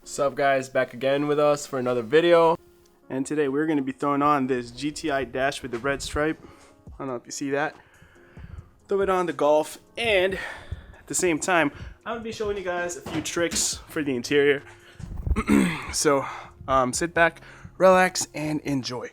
What's up guys, back again with us for another video. And today we're going to be throwing on this GTI dash with the red stripe. I don't know if you see that. Throw it on the Golf, and at the same time I'm going to be showing you guys a few tricks for the interior. So sit back, relax, and enjoy.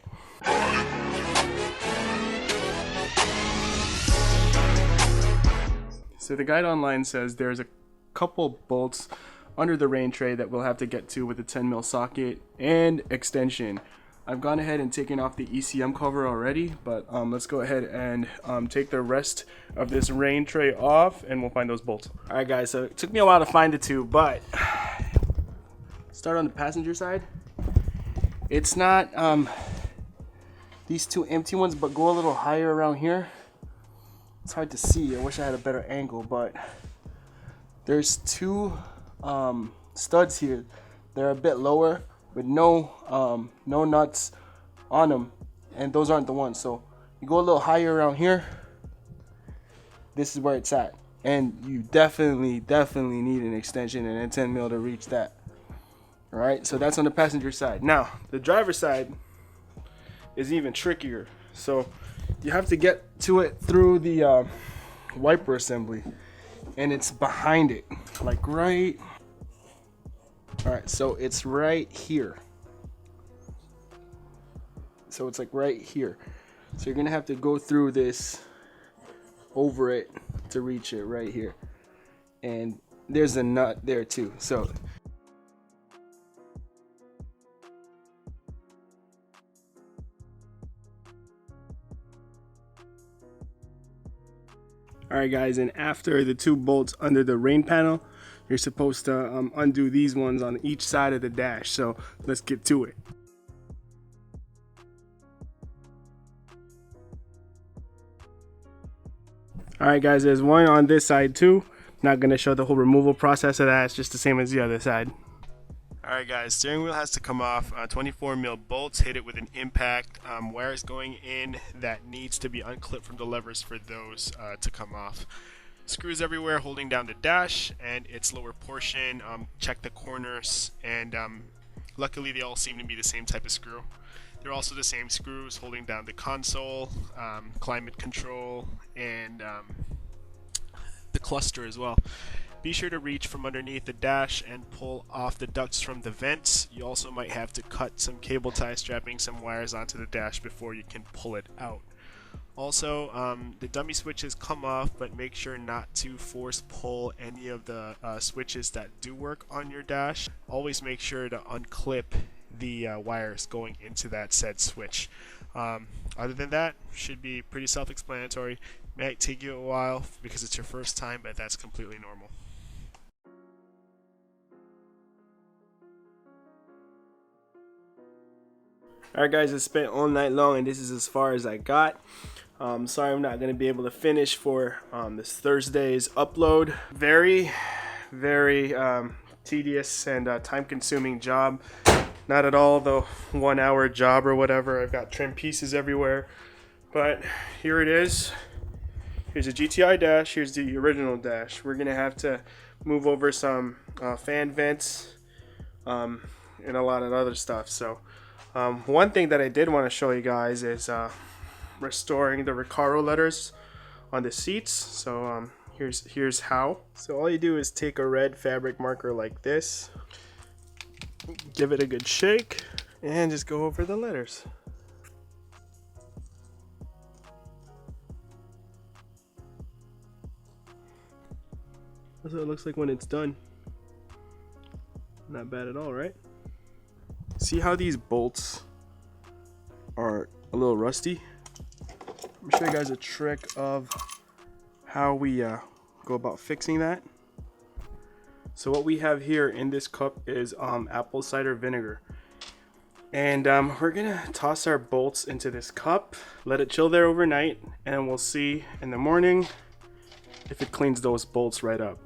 So the guide online says there's a couple bolts under the rain tray that we'll have to get to with a 10mm socket and extension. I've gone ahead and taken off the ECM cover already, but let's go ahead and take the rest of this rain tray off and we'll find those bolts. Alright guys, so it took me a while to find the two, but start on the passenger side. It's not these two empty ones, but go a little higher around here. It's hard to see. I wish I had a better angle, but there's two studs here. They're a bit lower with no nuts on them, and those aren't the ones. So you go a little higher around here. This is where it's at, and you definitely need an extension and a 10mm to reach that. All right, so that's on the passenger side. Now the driver's side is even trickier. So you have to get to it through the wiper assembly, and it's behind it, like right. All right, so it's right here. So it's like right here. So you're gonna have to go through this, over it to reach it right here. And there's a nut there too. So alright guys, and after the two bolts under the rain panel, you're supposed to undo these ones on each side of the dash. So let's get to it. Alright guys, there's one on this side too. Not going to show the whole removal process of that. It's just the same as the other side. Alright guys, steering wheel has to come off. 24mm bolts, hit it with an impact. Wires going in that needs to be unclipped from the levers for those to come off. Screws everywhere holding down the dash and its lower portion. Check the corners, and luckily they all seem to be the same type of screw. They're also the same screws holding down the console, climate control, and the cluster as well. Be sure to reach from underneath the dash and pull off the ducts from the vents. You also might have to cut some cable ties strapping some wires onto the dash before you can pull it out. Also, the dummy switches come off, but make sure not to force pull any of the switches that do work on your dash. Always make sure to unclip the wires going into that said switch. Other than that, should be pretty self-explanatory. Might take you a while because it's your first time, but that's completely normal. Alright guys, I spent all night long and this is as far as I got. Sorry I'm not going to be able to finish for this Thursday's upload. Very tedious and time consuming job. Not at all the 1 hour job or whatever. I've got trim pieces everywhere. But here it is. Here's a GTI dash. Here's the original dash. We're going to have to move over some fan vents and a lot of other stuff. So one thing that I did want to show you guys is restoring the Recaro letters on the seats. So here's how. So all you do is take a red fabric marker like this, give it a good shake, and just go over the letters. That's what it looks like when it's done. Not bad at all, right? See how these bolts are a little rusty? Let me show you guys a trick of how we go about fixing that. So what we have here in this cup is apple cider vinegar. And we're gonna toss our bolts into this cup, let it chill there overnight, and we'll see in the morning if it cleans those bolts right up.